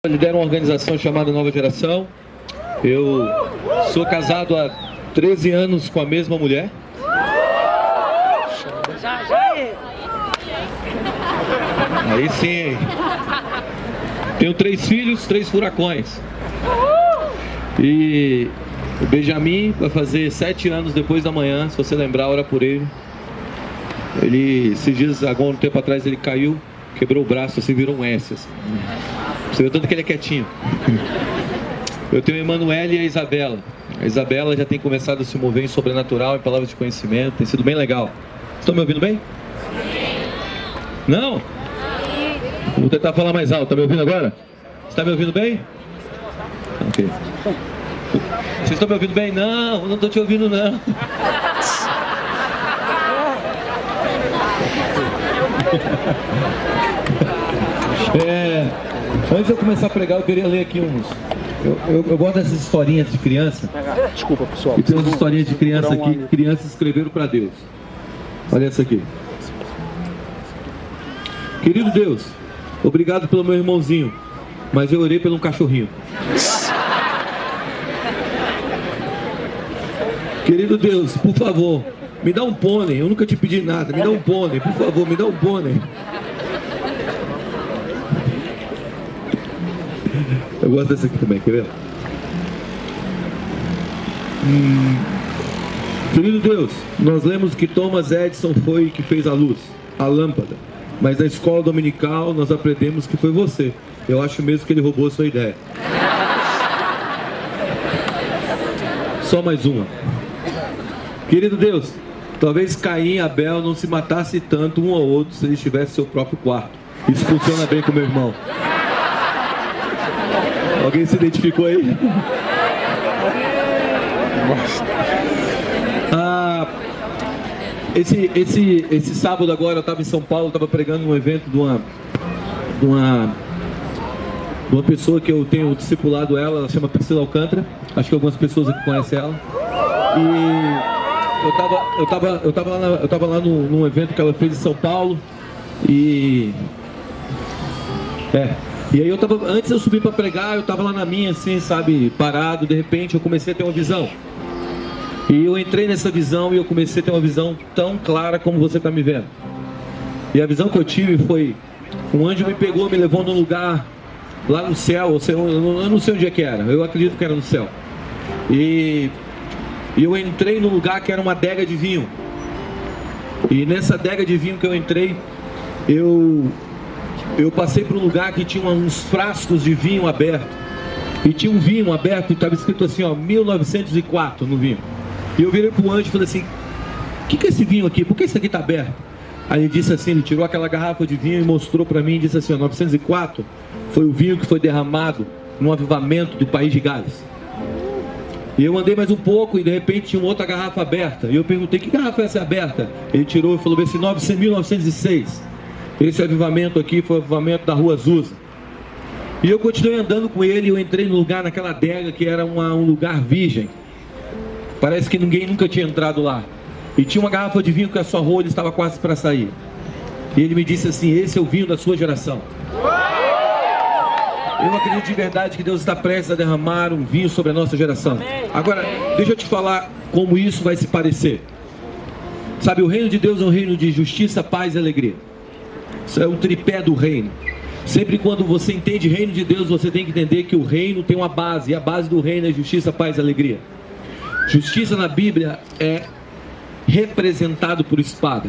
Lidero uma organização chamada Nova Geração. Eu sou casado há 13 anos com a mesma mulher. Aí sim. Tenho 3 filhos, 3 furacões. E o Benjamin vai fazer 7 anos depois da manhã. Se você lembrar, ora por ele. Ele, esses dias, algum tempo atrás, ele caiu, quebrou o braço, assim, virou um S, assim. Você vê tanto que ele é quietinho. Eu tenho a Emanuele e a Isabela. A Isabela já tem começado a se mover em sobrenatural, em palavras de conhecimento. Tem sido bem legal. Estão me ouvindo bem? Não? Vou tentar falar mais alto. Está me ouvindo agora? Está me ouvindo bem? Ok. Vocês estão me ouvindo bem? Não estou te ouvindo, não. Antes de eu começar a pregar, eu queria ler aqui uns. Eu gosto dessas historinhas de criança. Desculpa, pessoal. E tem umas historinhas de criança aqui que crianças escreveram para Deus. Olha essa aqui. Querido Deus, obrigado pelo meu irmãozinho, mas eu orei pelo cachorrinho. Querido Deus, por favor, me dá um pônei. Eu nunca te pedi nada. Me dá um pônei, por favor, me dá um pônei. Eu gosto dessa aqui também, quer ver? Querido Deus, nós lemos que Thomas Edison foi que fez a luz, a lâmpada. Mas na escola dominical nós aprendemos que foi você. Eu acho mesmo que ele roubou a sua ideia. Só mais uma. Querido Deus, talvez Caim e Abel não se matassem tanto um ao outro se eles tivessem seu próprio quarto. Isso funciona bem com meu irmão. Alguém se identificou aí? Esse sábado agora eu estava em São Paulo, estava pregando num evento de uma pessoa que eu tenho discipulado ela chama Priscila Alcântara. Acho que algumas pessoas aqui conhecem ela. E eu tava lá num evento que ela fez em São Paulo. E aí eu tava, antes eu subi para pregar, eu tava lá na minha, assim, sabe, parado, de repente eu comecei a ter uma visão. E eu entrei nessa visão e eu comecei a ter uma visão tão clara como você está me vendo. E a visão que eu tive foi, um anjo me pegou, me levou num lugar lá no céu, eu não sei onde é que era, eu acredito que era no céu. E eu entrei num lugar que era uma adega de vinho. E nessa adega de vinho que eu entrei, eu passei por um lugar que tinha uns frascos de vinho aberto. E tinha um vinho aberto e estava escrito assim, ó, 1904 no vinho. E eu virei pro anjo e falei assim, o que é esse vinho aqui? Por que isso aqui está aberto? Aí ele disse assim, ele tirou aquela garrafa de vinho e mostrou para mim e disse assim, ó, 904 foi o vinho que foi derramado no avivamento do país de Gales. E eu andei mais um pouco e de repente tinha uma outra garrafa aberta. E eu perguntei, que garrafa é essa aberta? Ele tirou e falou assim, 1906. Esse avivamento aqui foi o avivamento da Rua Azusa. E eu continuei andando com ele e eu entrei no lugar, naquela adega que era um lugar virgem. Parece que ninguém nunca tinha entrado lá. E tinha uma garrafa de vinho que a sua rolha estava quase para sair. E ele me disse assim, esse é o vinho da sua geração. Eu acredito de verdade que Deus está prestes a derramar um vinho sobre a nossa geração. Agora, deixa eu te falar como isso vai se parecer. Sabe, o reino de Deus é um reino de justiça, paz e alegria. Isso é o tripé do reino. Sempre quando você entende reino de Deus, você tem que entender que o reino tem uma base. E a base do reino é justiça, paz e alegria. Justiça na Bíblia é representado por espada.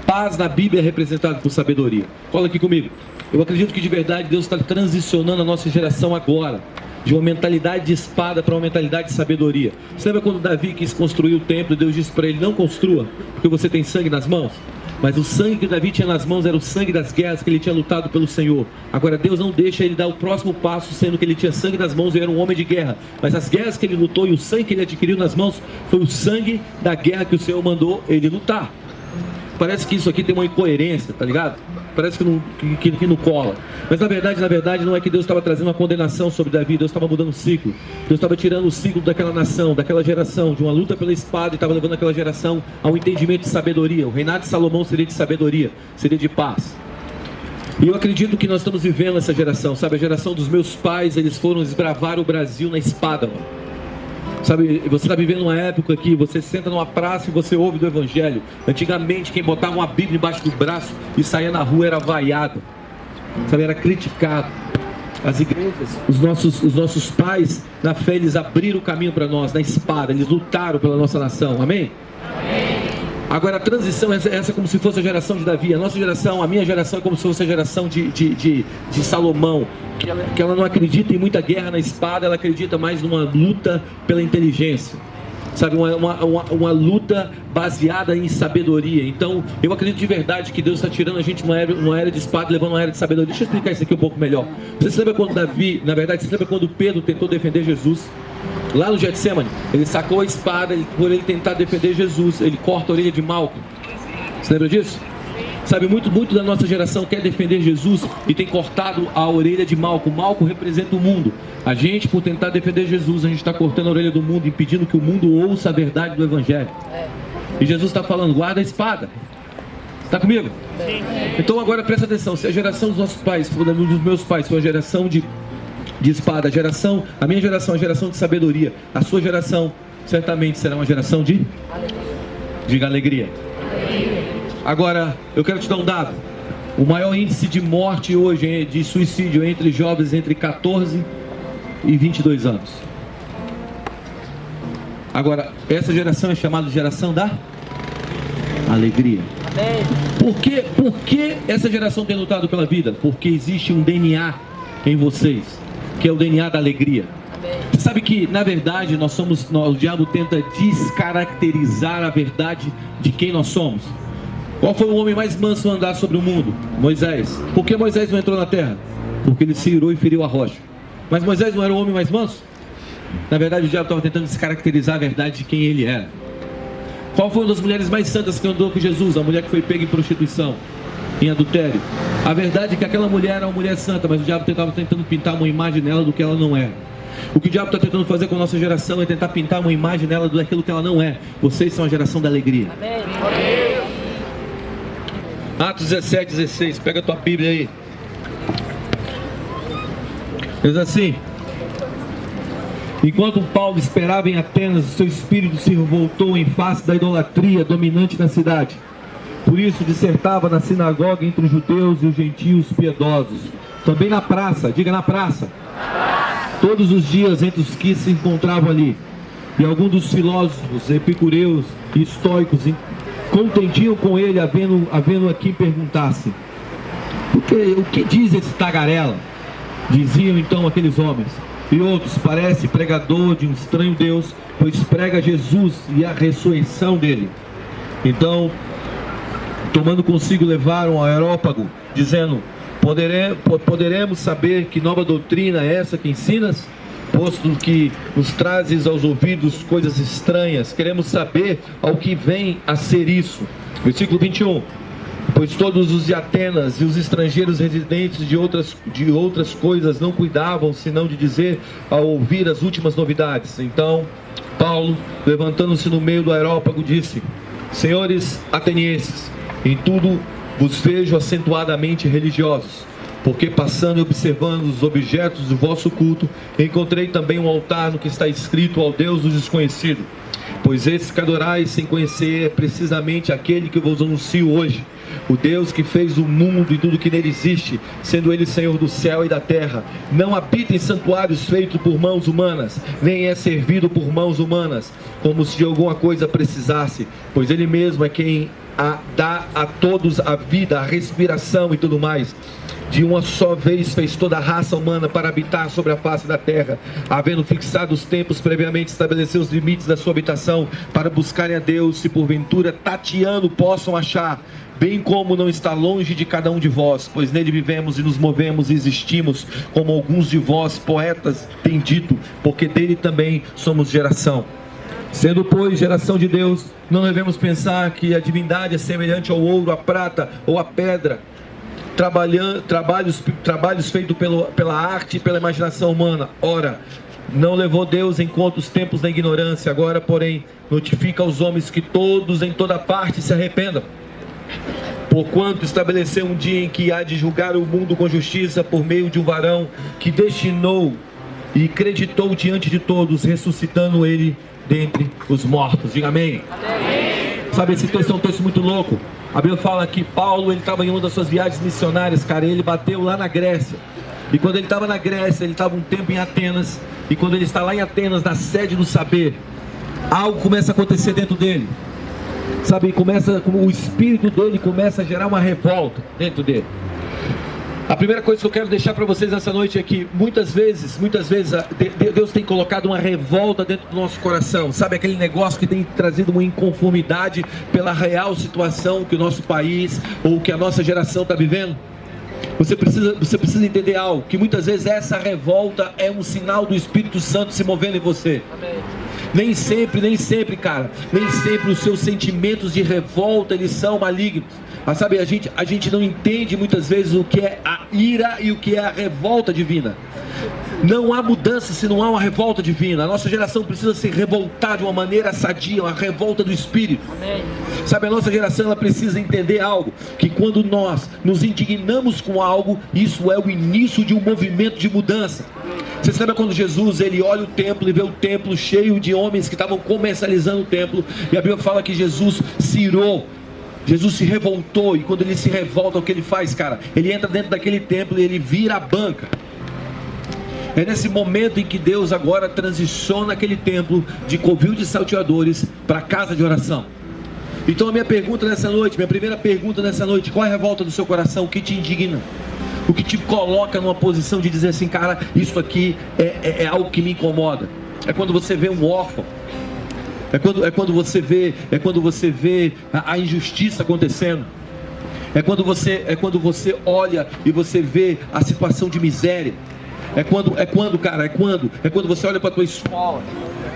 Paz na Bíblia é representado por sabedoria. Cola aqui comigo. Eu acredito que de verdade Deus está transicionando a nossa geração agora, de uma mentalidade de espada para uma mentalidade de sabedoria. Você lembra quando Davi quis construir o templo, Deus disse para ele, não construa, porque você tem sangue nas mãos? Mas o sangue que Davi tinha nas mãos era o sangue das guerras que ele tinha lutado pelo Senhor. Agora Deus não deixa ele dar o próximo passo, sendo que ele tinha sangue nas mãos e era um homem de guerra. Mas as guerras que ele lutou e o sangue que ele adquiriu nas mãos foi o sangue da guerra que o Senhor mandou ele lutar. Parece que isso aqui tem uma incoerência, tá ligado? Parece que não cola. Mas na verdade não é que Deus estava trazendo uma condenação sobre Davi. Deus estava mudando o ciclo. Deus estava tirando o ciclo daquela nação, daquela geração, de uma luta pela espada, e estava levando aquela geração ao entendimento de sabedoria. O reinado de Salomão seria de sabedoria, seria de paz. E eu acredito que nós estamos vivendo essa geração, sabe? A geração dos meus pais, eles foram desbravar o Brasil na espada, mano. Sabe, você está vivendo uma época que você senta numa praça e você ouve do Evangelho. Antigamente, quem botava uma Bíblia embaixo do braço e saía na rua era vaiado, sabe? Era criticado. As igrejas, os nossos pais na fé, eles abriram o caminho para nós, na espada, eles lutaram pela nossa nação, amém? Agora a transição, essa é como se fosse a geração de Davi. A nossa geração, a minha geração é como se fosse a geração de Salomão, que ela não acredita em muita guerra na espada, ela acredita mais numa luta pela inteligência, sabe, uma luta baseada em sabedoria. Então eu acredito de verdade que Deus está tirando a gente uma era de espada, levando uma era de sabedoria. Deixa eu explicar isso aqui um pouco melhor. Você se lembra quando Davi, na verdade, você se lembra quando Pedro tentou defender Jesus? Lá no Getsemane, ele sacou a espada, por ele tentar defender Jesus, ele corta a orelha de Malco. Você lembra disso? Sabe, muito da nossa geração quer defender Jesus e tem cortado a orelha de Malco. Malco representa o mundo. A gente, por tentar defender Jesus, a gente está cortando a orelha do mundo, impedindo que o mundo ouça a verdade do Evangelho. E Jesus está falando, guarda a espada. Está comigo? Então agora presta atenção, se a geração dos nossos pais, dos meus pais, foi uma geração de espada, a minha geração é a geração de sabedoria, a sua geração certamente será uma geração de alegria. Agora, eu quero te dar um dado. O maior índice de morte hoje, de suicídio entre jovens entre 14 e 22 anos. Agora, essa geração é chamada de geração da alegria. Por que essa geração tem lutado pela vida? Porque existe um DNA em vocês, que é o DNA da alegria. Você sabe que, na verdade, o diabo tenta descaracterizar a verdade de quem nós somos. Qual foi o homem mais manso a andar sobre o mundo? Moisés. Por que Moisés não entrou na terra? Porque ele se irou e feriu a rocha. Mas Moisés não era o homem mais manso? Na verdade, o diabo estava tentando descaracterizar a verdade de quem ele era. Qual foi uma das mulheres mais santas que andou com Jesus? A mulher que foi pega em prostituição, em adultério. A verdade é que aquela mulher era uma mulher santa, mas o diabo estava tentando pintar uma imagem nela do que ela não é. O que o diabo está tentando fazer com a nossa geração é tentar pintar uma imagem nela daquilo que ela não é. Vocês são a geração da alegria. Amém. Atos 17, 16, pega a tua Bíblia aí. Diz assim: enquanto Paulo esperava em Atenas, o seu espírito se revoltou em face da idolatria dominante na cidade. Por isso dissertava na sinagoga entre os judeus e os gentios piedosos. Também na praça, diga na praça. Todos os dias entre os que se encontravam ali. E alguns dos filósofos, epicureus e estoicos contendiam com ele, havendo a quem perguntasse: o que diz esse tagarela? Diziam então aqueles homens. E outros: parece pregador de um estranho Deus, pois prega Jesus e a ressurreição dele. Então, tomando consigo, levaram ao Areópago, dizendo: poderemos saber que nova doutrina é essa que ensinas? Posto que nos trazes aos ouvidos coisas estranhas, queremos saber ao que vem a ser isso. Versículo 21. Pois todos os de Atenas e os estrangeiros residentes de outras coisas não cuidavam, senão de dizer ao ouvir as últimas novidades. Então Paulo, levantando-se no meio do Areópago, disse: senhores atenienses, em tudo vos vejo acentuadamente religiosos, porque passando e observando os objetos do vosso culto, encontrei também um altar no que está escrito ao Deus do desconhecido. Pois esse que adorais sem conhecer é precisamente aquele que vos anuncio hoje, o Deus que fez o mundo e tudo que nele existe, sendo ele Senhor do céu e da terra. Não habita em santuários feitos por mãos humanas, nem é servido por mãos humanas, como se de alguma coisa precisasse, pois ele mesmo é quem dá a todos a vida, a respiração e tudo mais. De uma só vez fez toda a raça humana para habitar sobre a face da terra, havendo fixado os tempos, previamente estabeleceu os limites da sua habitação, para buscarem a Deus, se porventura tateando possam achar, bem como não está longe de cada um de vós, pois nele vivemos e nos movemos e existimos, como alguns de vós poetas têm dito, porque dele também somos geração. Sendo, pois, geração de Deus, não devemos pensar que a divindade é semelhante ao ouro, à prata ou à pedra, trabalhos feitos pela arte e pela imaginação humana. Ora, não levou Deus em conta os tempos da ignorância. Agora, porém, notifica aos homens que todos em toda parte se arrependam, Porquanto estabeleceu um dia em que há de julgar o mundo com justiça por meio de um varão que destinou e acreditou diante de todos, ressuscitando ele dentre os mortos. Diga amém. Amém. Sabe, esse texto é um texto muito louco. A Bíblia fala que Paulo, ele estava em uma das suas viagens missionárias, cara, e ele bateu lá na Grécia. E quando ele estava na Grécia, ele estava um tempo em Atenas. E quando ele está lá em Atenas, na sede do saber, algo começa a acontecer dentro dele. Sabe, o espírito dele começa a gerar uma revolta dentro dele. A primeira coisa que eu quero deixar para vocês nessa noite é que muitas vezes Deus tem colocado uma revolta dentro do nosso coração. Sabe, aquele negócio que tem trazido uma inconformidade pela real situação que o nosso país ou que a nossa geração está vivendo. Você precisa entender algo, que muitas vezes essa revolta é um sinal do Espírito Santo se movendo em você. Amém. Nem sempre, cara, nem sempre os seus sentimentos de revolta, eles são malignos. Mas sabe, a gente não entende muitas vezes o que é a ira e o que é a revolta divina. Não há mudança se não há uma revolta divina. A nossa geração precisa se revoltar de uma maneira sadia, uma revolta do Espírito. Amém. Sabe, a nossa geração, ela precisa entender algo, que quando nós nos indignamos com algo, isso é o início de um movimento de mudança. Você sabe quando Jesus, ele olha o templo e vê o templo cheio de homens que estavam comercializando o templo, e a Bíblia fala que Jesus se irou, Jesus se revoltou, e quando ele se revolta, o que ele faz, cara? Ele entra dentro daquele templo e ele vira a banca. É nesse momento em que Deus agora transiciona aquele templo de covil de salteadores para casa de oração. Então a minha primeira pergunta nessa noite, qual é a revolta do seu coração? O que te indigna? O que te coloca numa posição de dizer assim, cara, isso aqui é algo que me incomoda? É quando você vê um órfão. É quando você vê a injustiça acontecendo. É quando você olha e você vê a situação de miséria. É quando você olha para a tua escola.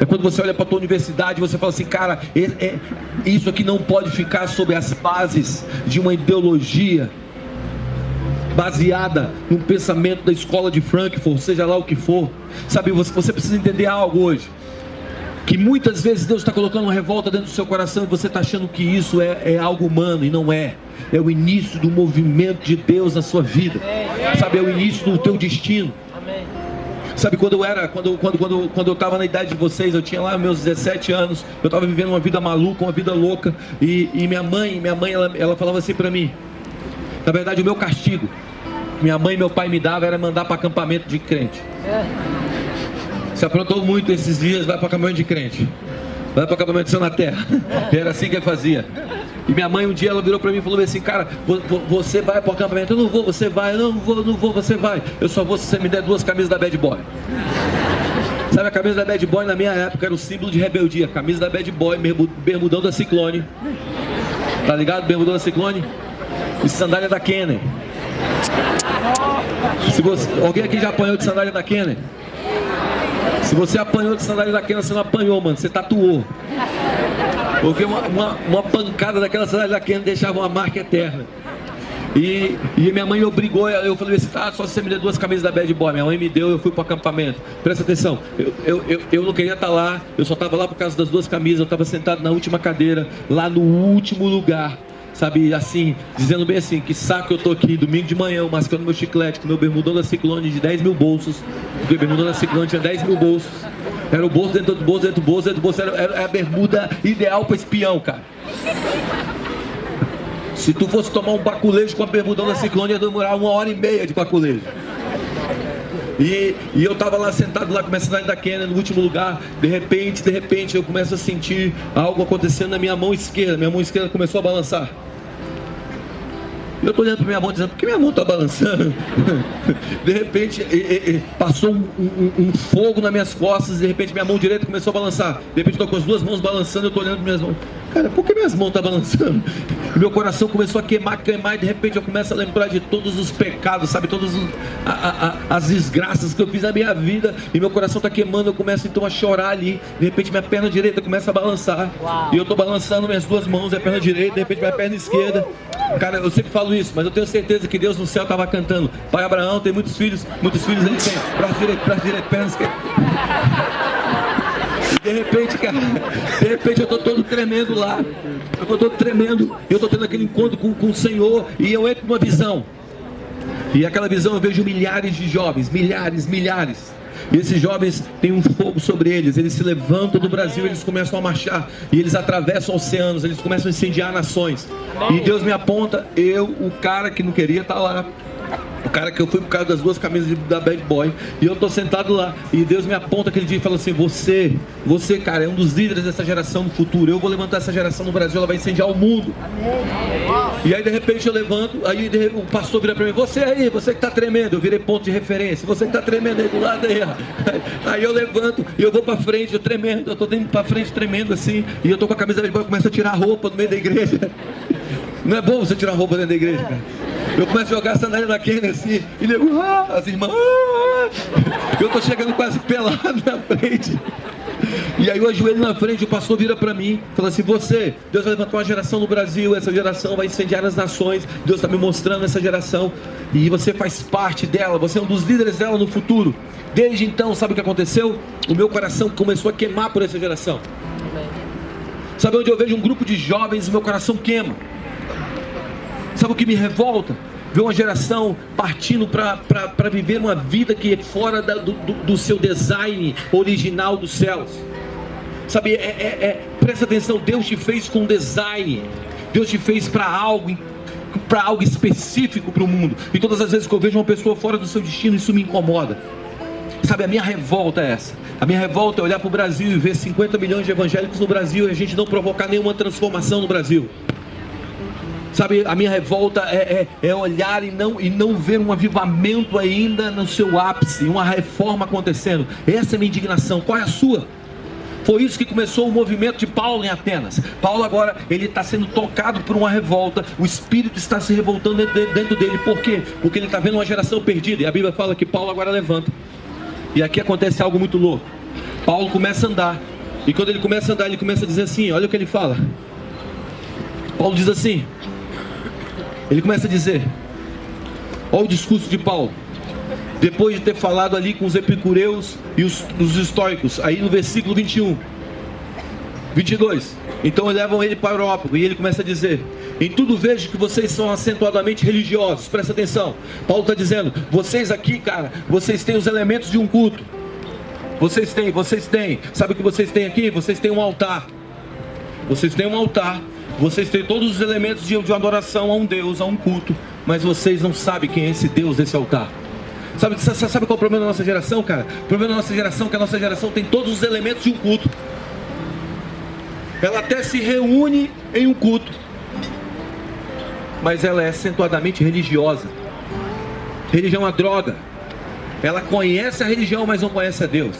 É quando você olha para a tua universidade e você fala assim, cara, isso aqui não pode ficar sob as bases de uma ideologia baseada num pensamento da escola de Frankfurt, seja lá o que for. Sabe, você precisa entender algo hoje, que muitas vezes Deus está colocando uma revolta dentro do seu coração e você está achando que isso é algo humano, e não é. É o início do movimento de Deus na sua vida. Sabe, é o início do teu destino. Sabe, quando eu estava na idade de vocês, eu tinha lá meus 17 anos, eu estava vivendo uma vida maluca, uma vida louca, e minha mãe ela falava assim para mim, na verdade o meu castigo, minha mãe e meu pai me davam, era mandar para acampamento de crente. Se aprontou muito esses dias, vai para acampamento de crente, vai para acampamento de céu na terra. Era assim que ele fazia. E minha mãe um dia, ela virou para mim e falou assim, cara, você vai para o acampamento? Eu não vou, você vai. Eu não vou, você vai. Eu só vou se você me der 2 camisas da Bad Boy. Sabe, a camisa da Bad Boy na minha época era o símbolo de rebeldia. Camisa da Bad Boy, bermudão da Ciclone. Tá ligado? Bermudão da Ciclone. E sandália da Kenner. Alguém aqui já apanhou de sandália da Kenner? Se você apanhou de sandália da Kenner, você não apanhou, mano, você tatuou. Porque uma pancada daquela sandália da Kenner deixava uma marca eterna. E minha mãe me obrigou, eu falei assim, só se você me der 2 camisas da Bad Boy. Minha mãe me deu, eu fui para o acampamento. Presta atenção, eu não queria estar lá, eu só estava lá por causa das 2 camisas, eu estava sentado na última cadeira, lá no último lugar. Sabe, assim, dizendo bem assim, que saco eu tô aqui, domingo de manhã, mascando meu chiclete, com meu bermudão da Ciclone de 10 mil bolsos. Porque o bermudão da Ciclone tinha 10 mil bolsos. Era o bolso dentro do bolso, dentro do bolso, dentro do bolso. Era a bermuda ideal para espião, cara. Se tu fosse tomar um baculejo com a bermudão da Ciclone, ia demorar 1h30 de baculejo. E eu tava lá sentado lá com a sandália da Kenner no último lugar. De repente eu começo a sentir algo acontecendo na minha mão esquerda. Minha mão esquerda começou a balançar. Eu tô olhando pra minha mão dizendo, por que minha mão tá balançando? De repente passou um fogo nas minhas costas. De repente minha mão direita começou a balançar. De repente eu tô com as 2 mãos balançando. Eu tô olhando para minhas mãos, cara, por que minhas mãos estão balançando? E meu coração começou a queimar. E de repente eu começo a lembrar de todos os pecados, sabe, todas as desgraças que eu fiz na minha vida. E meu coração tá queimando. Eu começo então a chorar ali. De repente minha perna direita começa a balançar. Uau. E eu tô balançando minhas 2 mãos, a perna direita. De repente minha perna esquerda. Cara, eu sempre falo isso, mas eu tenho certeza que Deus no céu estava cantando. Pai Abraão tem muitos filhos ele tem braço direito, perna esquerda. De repente, cara, de repente eu tô todo tremendo lá. Eu tô todo tremendo. Eu tô tendo aquele encontro com o Senhor e eu entro numa visão. E aquela visão eu vejo milhares de jovens, milhares. E esses jovens têm um fogo sobre eles. Eles se levantam do Brasil, eles começam a marchar. E eles atravessam oceanos, eles começam a incendiar nações. E Deus me aponta, eu, o cara que não queria estar lá. O cara que eu fui por causa das 2 camisas da Bad Boy. E eu tô sentado lá. E Deus me aponta aquele dia e fala assim: Você, cara, é um dos líderes dessa geração no futuro. Eu vou levantar essa geração no Brasil, ela vai incendiar o mundo. E aí de repente eu levanto. Aí o pastor vira pra mim: Você aí, você que tá tremendo. Eu virei ponto de referência. Você que tá tremendo aí do lado aí. Aí eu levanto e eu vou pra frente, eu tremendo. Eu tô indo pra frente tremendo assim. E eu tô com a camisa da Bad Boy, começo a tirar a roupa no meio da igreja. Não é bom você tirar roupa dentro da igreja, cara? Eu começo a jogar a sandália na Kenny assim, e nego, as irmãs, eu tô chegando quase pelado na frente. E aí eu ajoelho na frente, o pastor vira pra mim, fala assim: Você, Deus vai levantar uma geração no Brasil, essa geração vai incendiar as nações, Deus está me mostrando essa geração, e você faz parte dela, você é um dos líderes dela no futuro. Desde então, sabe o que aconteceu? O meu coração começou a queimar por essa geração. Sabe onde eu vejo um grupo de jovens, o meu coração queima. Sabe o que me revolta? Ver uma geração partindo para viver uma vida que é fora do seu design original dos céus. Sabe, presta atenção, Deus te fez com design. Deus te fez para algo específico para o mundo. E todas as vezes que eu vejo uma pessoa fora do seu destino, isso me incomoda. Sabe, a minha revolta é essa. A minha revolta é olhar para o Brasil e ver 50 milhões de evangélicos no Brasil e a gente não provocar nenhuma transformação no Brasil. Sabe, a minha revolta é olhar e não ver um avivamento ainda no seu ápice, uma reforma acontecendo. Essa é a minha indignação. Qual é a sua? Foi isso que começou o movimento de Paulo em Atenas. Paulo agora, ele está sendo tocado por uma revolta. O Espírito está se revoltando dentro dele. Por quê? Porque ele está vendo uma geração perdida. E a Bíblia fala que Paulo agora levanta. E aqui acontece algo muito louco. Paulo começa a andar. E quando ele começa a andar, ele começa a dizer assim, olha o que ele fala. Paulo diz assim, ele começa a dizer, olha o discurso de Paulo, depois de ter falado ali com os epicureus e os estoicos, aí no versículo 21, 22, então levam ele para o Areópago, e ele começa a dizer, em tudo vejo que vocês são acentuadamente religiosos, presta atenção, Paulo está dizendo, vocês aqui, cara, vocês têm os elementos de um culto, vocês têm, sabe o que vocês têm aqui? Vocês têm um altar, vocês têm todos os elementos de uma adoração a um Deus, a um culto, mas vocês não sabem quem é esse Deus desse altar. Sabe qual é o problema da nossa geração, cara? O problema da nossa geração é que a nossa geração tem todos os elementos de um culto. Ela até se reúne em um culto, mas ela é acentuadamente religiosa. Religião é uma droga. Ela conhece a religião, mas não conhece a Deus.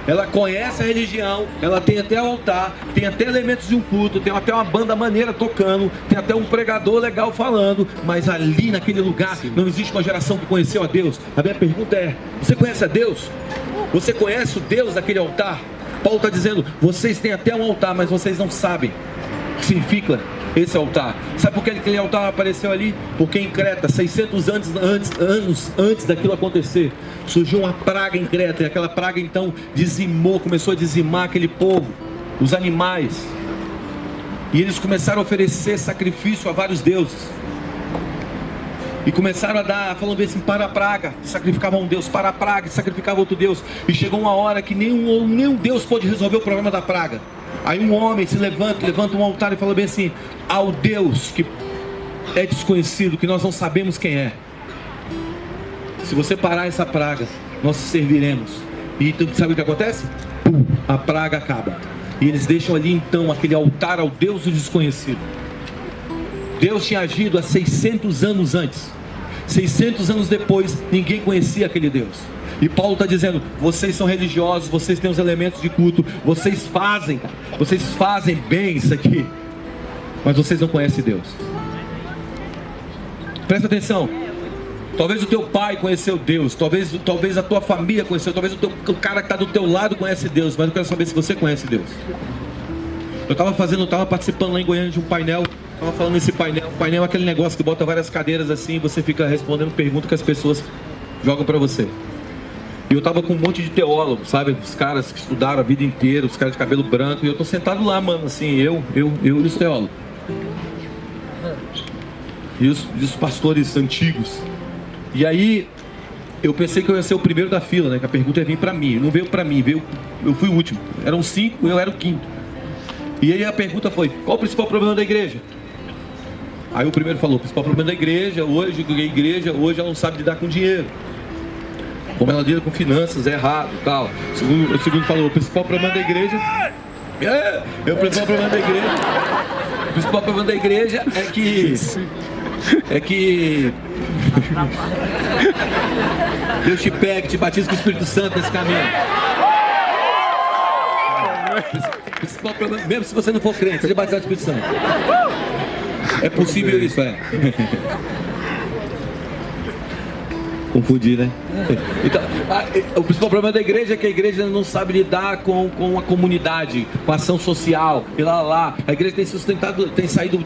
Ela conhece a religião, ela tem até o altar, tem até elementos de um culto, tem até uma banda maneira tocando, tem até um pregador legal falando, mas ali naquele lugar não existe uma geração que conheceu a Deus. A minha pergunta é, você conhece a Deus? Você conhece o Deus daquele altar? Paulo está dizendo, vocês têm até um altar, mas vocês não sabem o que significa esse altar. Sabe por que aquele altar apareceu ali? Porque em Creta, 600 anos antes daquilo acontecer, surgiu uma praga em Creta, e aquela praga então começou a dizimar aquele povo, os animais, e eles começaram a oferecer sacrifício a vários deuses, e começaram a dar, falando assim, para a praga, sacrificavam um Deus, para a praga, sacrificavam outro Deus, e chegou uma hora que nenhum Deus pôde resolver o problema da praga. Aí um homem se levanta um altar e fala bem assim, ao Deus que é desconhecido, que nós não sabemos quem é, se você parar essa praga, nós serviremos. E então, sabe o que acontece? A praga acaba. E eles deixam ali então aquele altar ao Deus do desconhecido. Deus tinha agido há 600 anos antes. 600 anos depois, ninguém conhecia aquele Deus. E Paulo está dizendo, vocês são religiosos, vocês têm os elementos de culto, vocês fazem bem isso aqui, mas vocês não conhecem Deus. Presta atenção, talvez o teu pai conheceu Deus, talvez a tua família conheceu, talvez o cara que está do teu lado conhece Deus, mas eu quero saber se você conhece Deus. Eu estava participando lá em Goiânia de um painel, estava falando nesse painel, o painel é aquele negócio que bota várias cadeiras assim, e você fica respondendo perguntas que as pessoas jogam para você. E eu tava com um monte de teólogos, sabe? Os caras que estudaram a vida inteira, os caras de cabelo branco. E eu tô sentado lá, mano, assim, eu e os teólogos. E os pastores antigos. E aí, eu pensei que eu ia ser o primeiro da fila, né? Que a pergunta ia vir pra mim. Não veio pra mim, eu fui o último. Eram 5, eu era o quinto. E aí a pergunta foi: qual o principal problema da igreja? Aí o primeiro falou: o principal problema da igreja hoje ela não sabe lidar com dinheiro. Como ela lida com finanças, é errado e tal. O segundo falou: o principal problema da igreja... O principal problema da igreja é que Deus te pega, te batiza com o Espírito Santo nesse caminho. Principal problema, mesmo se você não for crente, seja batizado com o Espírito Santo. É possível isso, é. Confundi, né? Então, o principal problema da igreja é que a igreja não sabe lidar com a comunidade, com a ação social, e lá. A igreja tem sustentado, tem saído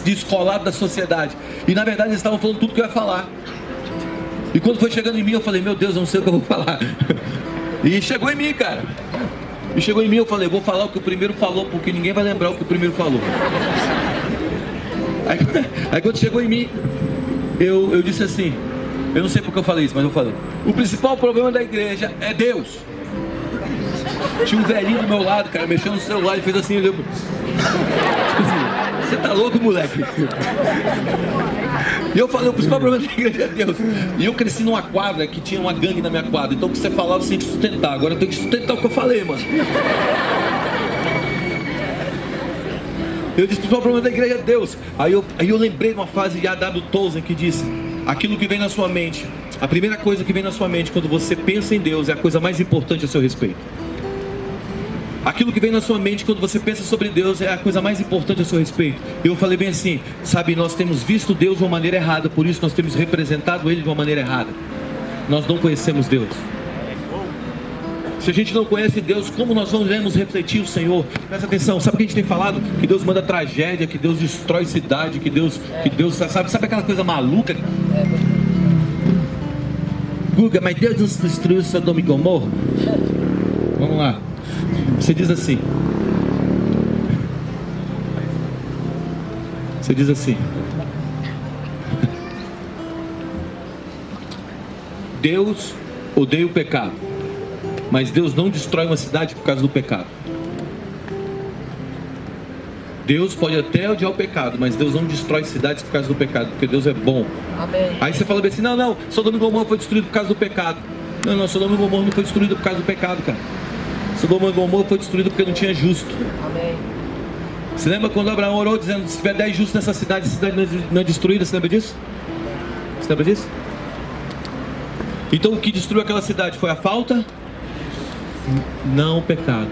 descolado da sociedade. E na verdade eles estavam falando tudo que eu ia falar. E quando foi chegando em mim, eu falei: meu Deus, eu não sei o que eu vou falar. E chegou em mim, cara. E chegou em mim, eu falei: eu vou falar o que o primeiro falou, porque ninguém vai lembrar o que o primeiro falou. Aí quando chegou em mim, eu disse assim, eu não sei porque eu falei isso, mas eu falei: o principal problema da igreja é Deus. Tinha um velhinho do meu lado, cara, mexendo no celular e fez assim, tipo assim: você tá louco, moleque? E eu falei: o principal problema da igreja é Deus. E eu cresci numa quadra que tinha uma gangue na minha quadra. Então o que você falava você tinha que sustentar. Agora eu tenho que sustentar o que eu falei, mano. Eu disse: o principal problema da igreja é Deus. Aí eu lembrei de uma frase de A.W. Tozer que disse: aquilo que vem na sua mente, a primeira coisa que vem na sua mente quando você pensa em Deus é a coisa mais importante a seu respeito. Aquilo que vem na sua mente quando você pensa sobre Deus é a coisa mais importante a seu respeito. Eu falei bem assim: sabe, nós temos visto Deus de uma maneira errada, por isso nós temos representado Ele de uma maneira errada. Nós não conhecemos Deus. Se a gente não conhece Deus, como nós vamos refletir o Senhor? Presta atenção, sabe o que a gente tem falado? Que Deus manda tragédia, que Deus destrói cidade, que Deus sabe aquela coisa maluca? Guga, mas Deus não destruiu Sodoma e Gomorra? Vamos lá. Você diz assim. Você diz assim: Deus odeia o pecado, mas Deus não destrói uma cidade por causa do pecado. Deus pode até odiar o pecado, mas Deus não destrói cidades por causa do pecado, porque Deus é bom. Amém. Aí você fala bem assim: não, Sodoma e Gomorra foi destruído por causa do pecado. Não, Sodoma e Gomorra não foi destruído por causa do pecado, cara. Sodoma e Gomorra foi destruído porque não tinha justo. Amém. Você lembra quando Abraão orou dizendo: se tiver 10 justos nessa cidade, a cidade não é destruída? Você lembra disso? Você lembra disso? Então o que destruiu aquela cidade foi a falta? Não o pecado.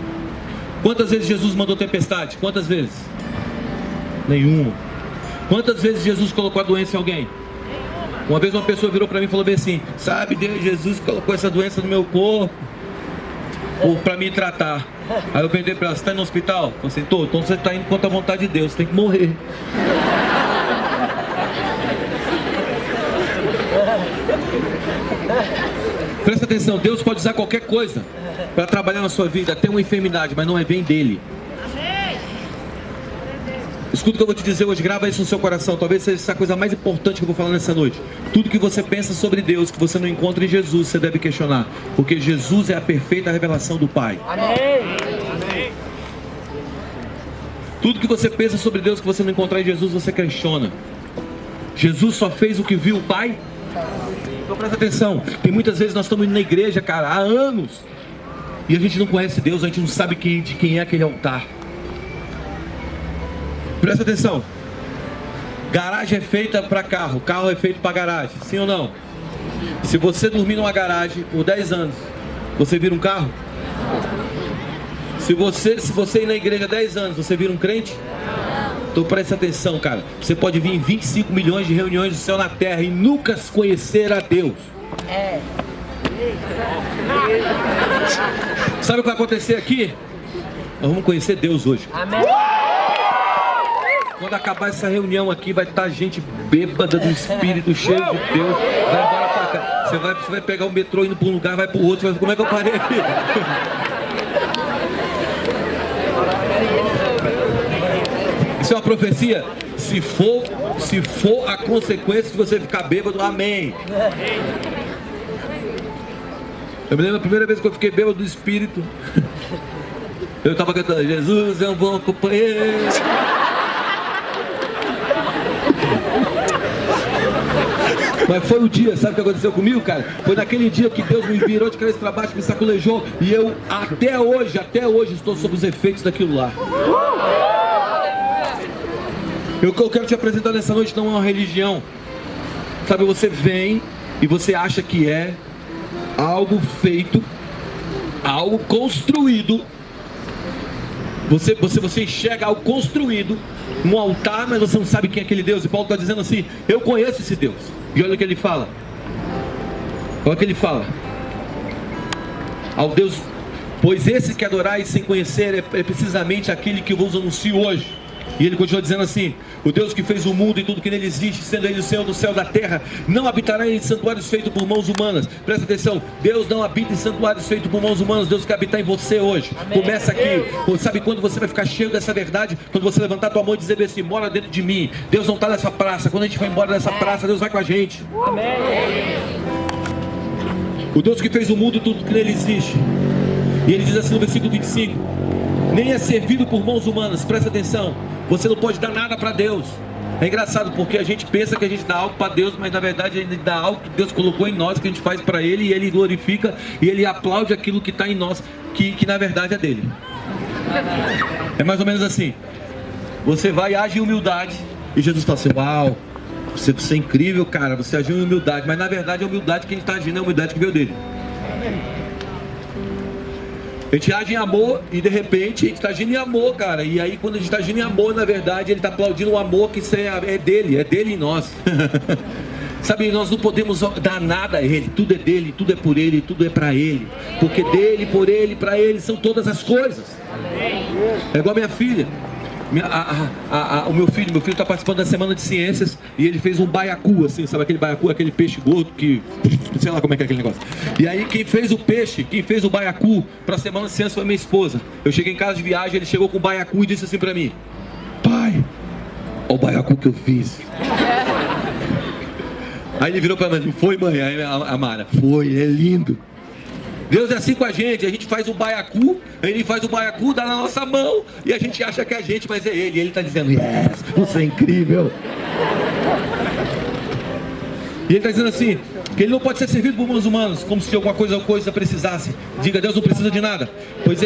Quantas vezes Jesus mandou tempestade? Quantas vezes? Nenhuma. Quantas vezes Jesus colocou a doença em alguém? Uma vez uma pessoa virou para mim e falou bem assim: sabe, Deus, Jesus colocou essa doença no meu corpo para me tratar. Aí eu perguntei para ela: você está indo no hospital? Eu falei: tô. Então você está indo contra a vontade de Deus, você tem que morrer. Presta atenção, Deus pode usar qualquer coisa para trabalhar na sua vida, até uma enfermidade, mas não é bem dele. Escuta o que eu vou te dizer hoje, grava isso no seu coração. Talvez seja essa coisa mais importante que eu vou falar nessa noite. Tudo que você pensa sobre Deus, que você não encontra em Jesus, você deve questionar, porque Jesus é a perfeita revelação do Pai. Amém. Tudo que você pensa sobre Deus, que você não encontrar em Jesus, você questiona. Jesus só fez o que viu o Pai. Então presta atenção, tem muitas vezes nós estamos indo na igreja, cara, há anos, e a gente não conhece Deus, a gente não sabe de quem é aquele altar. Presta atenção, garagem é feita para carro, carro é feito para garagem, sim ou não? Se você dormir numa garagem por 10 anos, você vira um carro? Se você ir na igreja 10 anos, você vira um crente? Então presta atenção, cara. Você pode vir em 25 milhões de reuniões do céu na terra e nunca conhecer a Deus. Sabe o que vai acontecer aqui? Nós vamos conhecer Deus hoje. Amém. Quando acabar essa reunião aqui, vai estar gente bêbada do Espírito, cheio de Deus. Vai embora pra cá. Você vai pegar o metrô indo para um lugar, vai para o outro, vai, como é que eu parei aqui? Isso é uma profecia. Se for a consequência de você ficar bêbado, amém. Eu me lembro a primeira vez que eu fiquei bêbado do Espírito. Eu estava cantando, Jesus é um bom companheiro. Mas foi o dia, sabe o que aconteceu comigo, cara? Foi naquele dia que Deus me virou de cabeça para baixo, me sacolejou. E eu, até hoje, estou sob os efeitos daquilo lá. O que eu quero te apresentar nessa noite não é uma religião. Sabe, você vem e você acha que é algo feito, algo construído. Você enxerga algo construído, um altar, mas você não sabe quem é aquele Deus. E Paulo está dizendo assim, eu conheço esse Deus. E olha o que ele fala. Olha o que ele fala. Ao Deus, pois esse que adorais sem conhecer é precisamente aquele que eu vos anuncio hoje. E ele continua dizendo assim, o Deus que fez o mundo e tudo que nele existe, sendo ele o Senhor do céu e da terra, não habitará em santuários feitos por mãos humanas. Presta atenção, Deus não habita em santuários feitos por mãos humanas. Deus quer habitar em você hoje. Amém. Começa aqui. Sabe quando você vai ficar cheio dessa verdade? Quando você levantar tua mão e dizer assim, mora dentro de mim. Deus não está nessa praça. Quando a gente vai embora dessa praça, Deus vai com a gente. Amém. O Deus que fez o mundo e tudo que nele existe. E ele diz assim no versículo 25, nem é servido por mãos humanas. Presta atenção, você não pode dar nada para Deus. É engraçado porque a gente pensa que a gente dá algo para Deus, mas na verdade a gente dá algo que Deus colocou em nós, que a gente faz para Ele, e Ele glorifica, e Ele aplaude aquilo que está em nós, que na verdade é dele. É mais ou menos assim, você vai e age em humildade, e Jesus fala assim, uau, você é incrível, cara, você agiu em humildade, mas na verdade a humildade que a gente está agindo é a humildade que veio dele. A gente age em amor e de repente a gente está agindo em amor, cara. E aí quando a gente está agindo em amor, na verdade ele está aplaudindo o amor que é dele em nós. Sabe, nós não podemos dar nada a ele. Tudo é dele, tudo é por ele, tudo é para ele. Porque dele, por ele, para ele são todas as coisas. É igual a minha filha. O meu filho está participando da semana de ciências e ele fez um baiacu, assim, sabe aquele baiacu, aquele peixe gordo que, sei lá como é que é aquele negócio. E aí quem fez o baiacu para a semana de ciências foi minha esposa. Eu cheguei em casa de viagem, ele chegou com o baiacu e disse assim para mim, pai, olha o baiacu que eu fiz. Aí ele virou para mim, foi mãe? Aí a Mara, foi, é lindo. Deus é assim com a gente faz o baiacu, ele faz o baiacu, dá na nossa mão, e a gente acha que é a gente, mas é ele, e ele está dizendo, yes, você é incrível. E ele está dizendo assim, que ele não pode ser servido por mãos humanas, como se alguma coisa precisasse. Diga, Deus não precisa de nada, pois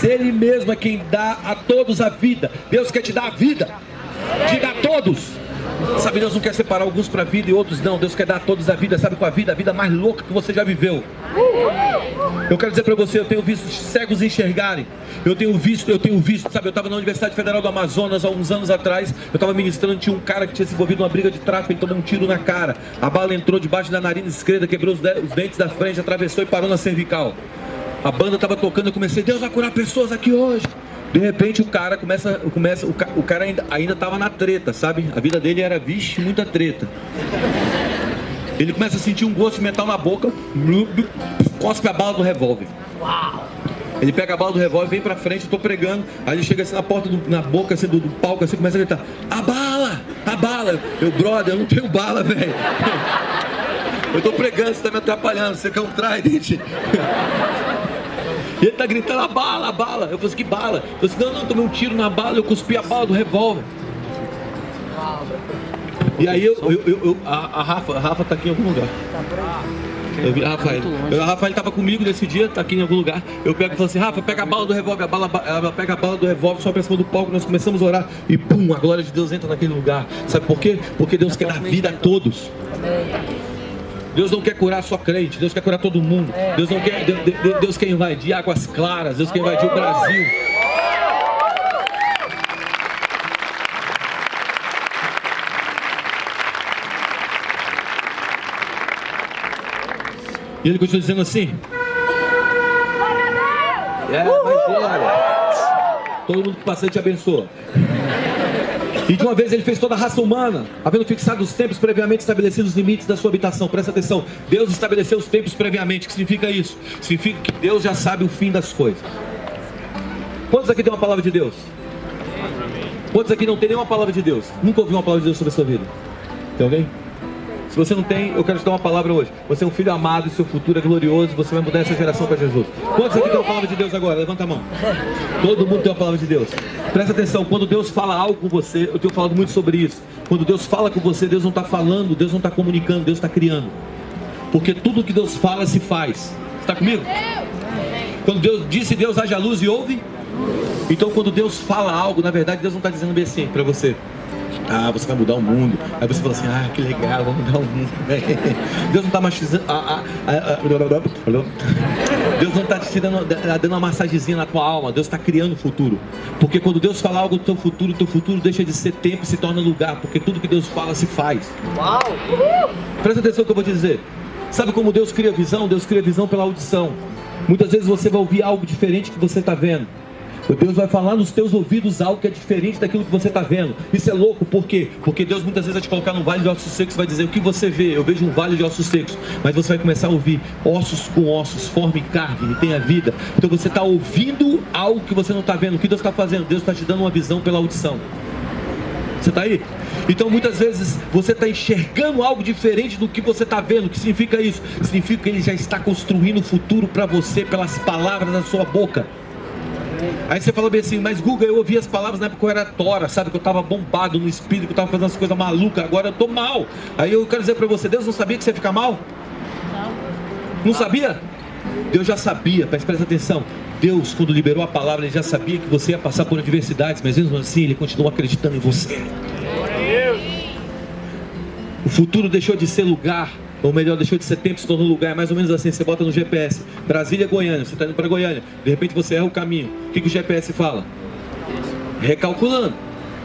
ele mesmo é quem dá a todos a vida. Deus quer te dar a vida, diga a todos. Sabe, Deus não quer separar alguns para a vida e outros não. Deus quer dar a todos a vida. Sabe qual é a vida mais louca que você já viveu? Eu quero dizer para você, eu tenho visto cegos enxergarem. Eu tenho visto, sabe, eu estava na Universidade Federal do Amazonas há uns anos atrás. Eu estava ministrando, tinha um cara que tinha se envolvido numa briga de tráfico. Ele tomou um tiro na cara. A bala entrou debaixo da narina esquerda, quebrou os dentes da frente, atravessou e parou na cervical. A banda estava tocando, eu comecei, Deus vai curar pessoas aqui hoje. De repente o cara o cara ainda estava na treta, sabe? A vida dele era, vixe, muita treta. Ele começa a sentir um gosto de metal na boca, cospe a bala do revólver. Ele pega a bala do revólver, vem pra frente, eu tô pregando. Aí ele chega assim na porta, na boca assim, do palco, assim, começa a gritar, a bala! Eu, brother, eu não tenho bala, velho. Eu tô pregando, você tá me atrapalhando, você quer um trident? E ele tá gritando, a bala. Eu falei assim, que bala? Eu falei assim, não, tomei um tiro na bala, eu cuspi a bala do revólver. E aí a Rafa tá aqui em algum lugar. Eu vi a Rafael. A Rafael tava comigo nesse dia, tá aqui em algum lugar. Eu pego e falo assim, Rafa, pega a bala do revólver. Ela pega a bala do revólver, sobe pra cima do palco, nós começamos a orar. E pum, a glória de Deus entra naquele lugar. Sabe por quê? Porque Deus quer dar vida a todos. Deus não quer curar só crente, Deus quer curar todo mundo. Deus quer invadir Águas Claras, Deus quer invadir o Brasil. E ele continua dizendo assim, vai embora. Todo mundo que passa te abençoa. E de uma vez ele fez toda a raça humana, havendo fixado os tempos previamente estabelecidos os limites da sua habitação. Presta atenção, Deus estabeleceu os tempos previamente. O que significa isso? Significa que Deus já sabe o fim das coisas. Quantos aqui tem uma palavra de Deus? Quantos aqui não tem nenhuma palavra de Deus? Nunca ouviu uma palavra de Deus sobre a sua vida? Tem alguém? Se você não tem, eu quero te dar uma palavra hoje. Você é um filho amado e seu futuro é glorioso. Você vai mudar essa geração para Jesus. Quantos aqui tem uma palavra de Deus agora? Levanta a mão. Todo mundo tem uma palavra de Deus. Presta atenção, quando Deus fala algo com você, eu tenho falado muito sobre isso. Quando Deus fala com você, Deus não está falando, Deus não está comunicando, Deus está criando. Porque tudo que Deus fala se faz. Você está comigo? Quando Deus disse, Deus haja luz e ouve. Então quando Deus fala algo, na verdade Deus não está dizendo bem assim para você: ah, você vai mudar o mundo. Aí você fala assim: ah, que legal, vou mudar o mundo. Deus não está machizando. Deus não está te dando uma massagenzinha na tua alma. Deus está criando o futuro. Porque quando Deus fala algo do teu futuro deixa de ser tempo e se torna lugar. Porque tudo que Deus fala se faz. Uau! Presta atenção no que eu vou te dizer. Sabe como Deus cria visão? Deus cria visão pela audição. Muitas vezes você vai ouvir algo diferente que você está vendo. Deus vai falar nos teus ouvidos algo que é diferente daquilo que você está vendo. Isso é louco, por quê? Porque Deus muitas vezes vai te colocar num vale de ossos secos e vai dizer: o que você vê? Eu vejo um vale de ossos secos. Mas você vai começar a ouvir: ossos com ossos, forme carne e tenha vida. Então você está ouvindo algo que você não está vendo. O que Deus está fazendo? Deus está te dando uma visão pela audição. Você está aí? Então muitas vezes você está enxergando algo diferente do que você está vendo. O que significa isso? Significa que Ele já está construindo o futuro para você pelas palavras da sua boca. Aí você fala bem assim: mas Guga, eu ouvi as palavras na época que eu era tora, sabe? Que eu estava bombado no espírito, que eu estava fazendo as coisas malucas, agora eu estou mal. Aí eu quero dizer para você: Deus não sabia que você ia ficar mal? Não sabia? Deus já sabia, mas presta atenção. Deus, quando liberou a palavra, Ele já sabia que você ia passar por adversidades, mas mesmo assim Ele continuou acreditando em você. O futuro deixou de ser lugar, ou melhor, deixou de ser tempo, se tornou lugar. É mais ou menos assim: você bota no GPS, Brasília, Goiânia, você está indo para Goiânia, de repente você erra o caminho. O que o GPS fala? Recalculando.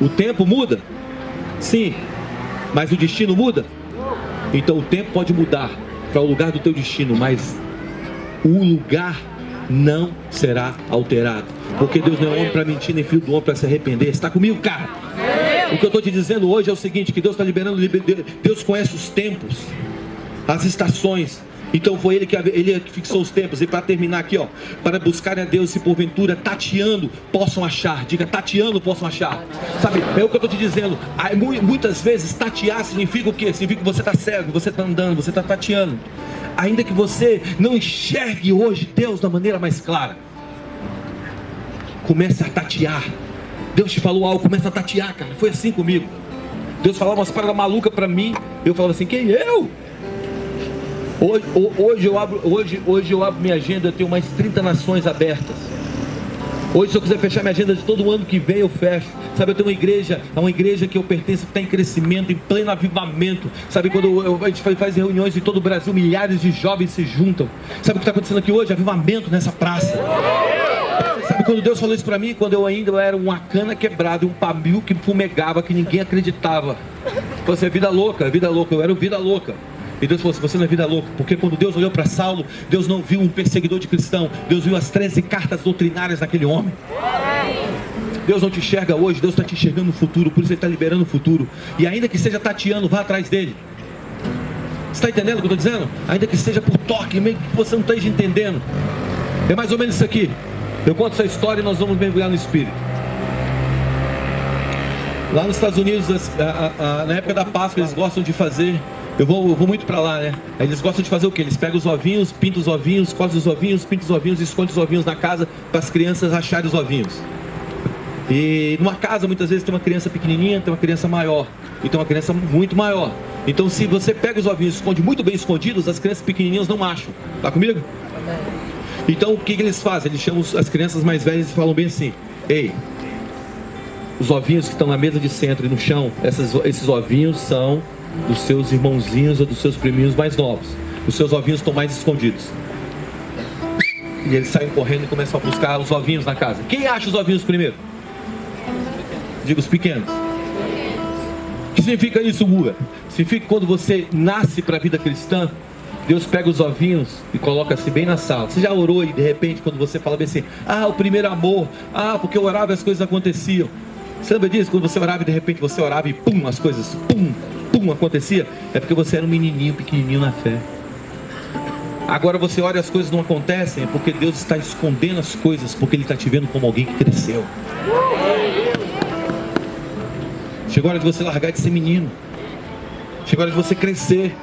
O tempo muda? Sim. Mas o destino muda? Então o tempo pode mudar para o lugar do teu destino, mas o lugar não será alterado. Porque Deus não é homem para mentir, nem filho do homem para se arrepender. Você está comigo, cara? O que eu estou te dizendo hoje é o seguinte: que Deus está liberando. Deus conhece os tempos, as estações. Então foi Ele que fixou os tempos. E para terminar aqui, ó: para buscarem a Deus, se porventura tateando possam achar. Diga: tateando possam achar. Sabe, é o que eu estou te dizendo. Muitas vezes tatear significa o quê? Significa que você está cego, você está andando, você está tateando. Ainda que você não enxergue hoje Deus da maneira mais clara, comece a tatear. Deus te falou algo, começa a tatear, cara. Foi assim comigo. Deus falava umas paradas malucas para mim. Eu falava assim: quem? Eu? Hoje eu abro minha agenda, eu tenho mais 30 nações abertas. Hoje, se eu quiser fechar minha agenda de todo ano que vem, eu fecho. Sabe, eu tenho uma igreja que eu pertenço, que está em crescimento, em pleno avivamento. Sabe, quando a gente faz reuniões em todo o Brasil, milhares de jovens se juntam. Sabe o que está acontecendo aqui hoje? Avivamento nessa praça. Sabe quando Deus falou isso para mim? Quando eu ainda era uma cana quebrada, um pavio que fumegava, que ninguém acreditava. Você é vida louca, eu era o vida louca. E Deus falou assim: você não é vida louca. Porque quando Deus olhou para Saulo, Deus não viu um perseguidor de cristão, Deus viu as 13 cartas doutrinárias daquele homem. Deus não te enxerga hoje, Deus está te enxergando no futuro. Por isso Ele está liberando o futuro. E ainda que seja tateando, vá atrás dele. Você está entendendo o que eu estou dizendo? Ainda que seja por toque, meio que você não esteja entendendo. É mais ou menos isso aqui. Eu conto essa história e nós vamos mergulhar no Espírito. Lá nos Estados Unidos, na época da Páscoa, eles gostam de fazer... Eu vou muito pra lá, né? Aí eles gostam de fazer o quê? Eles pegam os ovinhos, pintam os ovinhos, cozem os ovinhos, pintam os ovinhos, escondem os ovinhos na casa para as crianças acharem os ovinhos. E numa casa, muitas vezes, tem uma criança pequenininha, tem uma criança maior e tem uma criança muito maior. Então, se você pega os ovinhos e esconde muito bem escondidos, as crianças pequenininhas não acham. Tá comigo? Então, o que eles fazem? Eles chamam as crianças mais velhas e falam bem assim: ei, os ovinhos que estão na mesa de centro e no chão, esses ovinhos são dos seus irmãozinhos ou dos seus priminhos mais novos. Os seus ovinhos estão mais escondidos. E eles saem correndo e começam a buscar os ovinhos na casa. Quem acha os ovinhos primeiro? Diga: os pequenos. O que significa isso, Guga? Significa que quando você nasce para a vida cristã, Deus pega os ovinhos e coloca assim bem na sala. Você já orou e de repente quando você fala bem assim: ah, o primeiro amor, ah, porque eu orava e as coisas aconteciam. Você lembra disso? Quando você orava e de repente você orava e pum, as coisas, pum, pum, acontecia? É porque você era um menininho, pequenininho na fé. Agora você olha e as coisas não acontecem, é porque Deus está escondendo as coisas, porque Ele está te vendo como alguém que cresceu. Chegou a hora de você largar de ser menino. Chegou a hora de você crescer.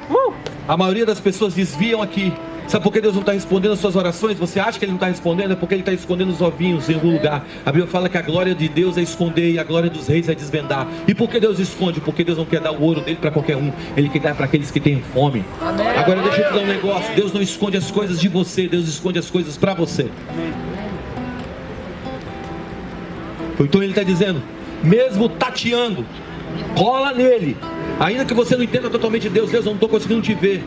A maioria das pessoas desviam aqui. Sabe por que Deus não está respondendo as suas orações? Você acha que Ele não está respondendo? É porque Ele está escondendo os ovinhos em algum lugar. A Bíblia fala que a glória de Deus é esconder e a glória dos reis é desvendar. E por que Deus esconde? Porque Deus não quer dar o ouro dele para qualquer um. Ele quer dar para aqueles que têm fome. Amém. Agora deixa eu te dar um negócio. Deus não esconde as coisas de você. Deus esconde as coisas para você. Amém. Então Ele está dizendo, mesmo tateando, cola nele. Ainda que você não entenda totalmente Deus, eu não estou conseguindo te ver.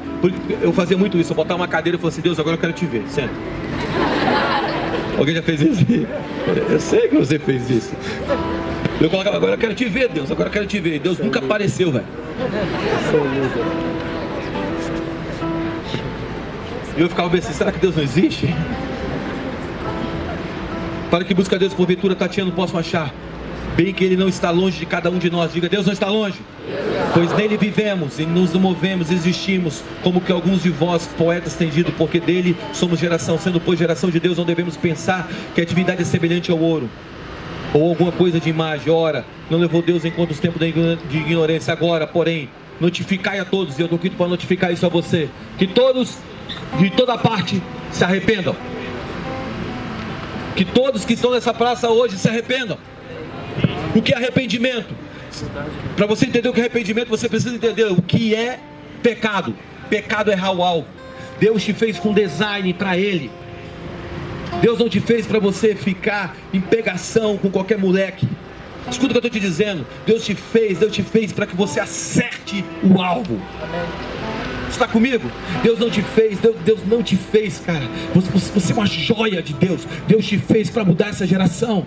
Eu fazia muito isso, eu botava uma cadeira e falava assim, Deus, agora eu quero te ver, senta. Alguém já fez isso? Eu sei que você fez isso. Eu colocava, agora eu quero te ver, Deus, agora eu quero te ver. E Deus nunca apareceu, velho. E eu ficava pensando, será que Deus não existe? Para que busca Deus, porventura, tateando, possam achar. Bem que Ele não está longe de cada um de nós. Diga, Deus não está longe. Pois nele vivemos e nos movemos, existimos, como que alguns de vós, poetas, têm dito, porque dele somos geração. Sendo, pois, geração de Deus, não devemos pensar que a divindade é semelhante ao ouro, ou alguma coisa de imagem. Ora, não levou Deus em conta os tempos de ignorância. Agora, porém, notificai a todos, e eu estou aqui para notificar isso a você, que todos, de toda parte, se arrependam. Que todos que estão nessa praça hoje se arrependam. O que é arrependimento? Para você entender o que é arrependimento, você precisa entender o que é pecado. Pecado é errar o alvo. Deus te fez com design para Ele. Deus não te fez para você ficar em pegação com qualquer moleque. Escuta o que eu estou te dizendo. Deus te fez para que você acerte o alvo. Você está comigo? Deus não te fez, Deus não te fez, cara. Você é uma joia de Deus. Deus te fez para mudar essa geração.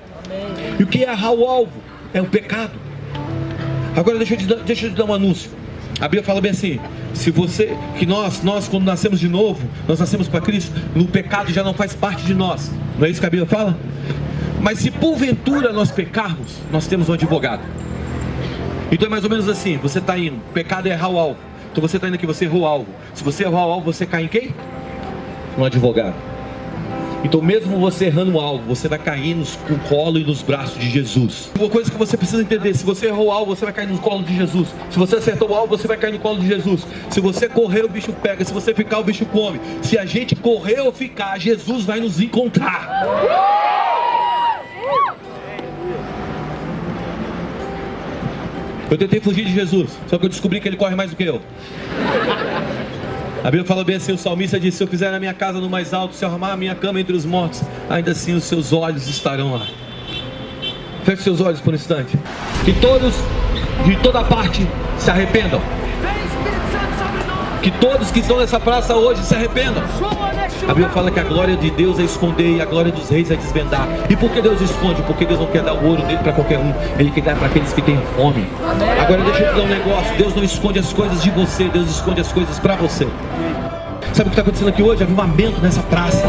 E o que é errar o alvo? É o pecado. Agora deixa eu te dar um anúncio. A Bíblia fala bem assim, que nós quando nascemos de novo, nós nascemos para Cristo, no pecado já não faz parte de nós. Não é isso que a Bíblia fala? Mas se porventura nós pecarmos, nós temos um advogado. Então é mais ou menos assim, você está indo, pecado é errar o alvo. Então você está indo aqui, você errou o alvo. Se você errar o alvo, você cai em quem? No advogado. Então mesmo você errando o alvo, você vai cair no colo e nos braços de Jesus. Uma coisa que você precisa entender, se você errou o alvo, você vai cair no colo de Jesus. Se você acertou o alvo, você vai cair no colo de Jesus. Se você correr, o bicho pega. Se você ficar, o bicho come. Se a gente correr ou ficar, Jesus vai nos encontrar. Eu tentei fugir de Jesus, só que eu descobri que Ele corre mais do que eu. A Bíblia fala bem assim, o salmista disse, se eu fizer na minha casa no mais alto, se eu armar a minha cama entre os mortos, ainda assim os seus olhos estarão lá. Feche seus olhos por um instante. Que todos, de toda parte, se arrependam. Que todos que estão nessa praça hoje se arrependam. A Bíblia fala que a glória de Deus é esconder e a glória dos reis é desvendar. E por que Deus esconde? Porque Deus não quer dar o ouro dele para qualquer um. Ele quer dar para aqueles que têm fome. Agora deixa eu te dar um negócio. Deus não esconde as coisas de você. Deus esconde as coisas para você. Sabe o que está acontecendo aqui hoje? Avivamento nessa praça.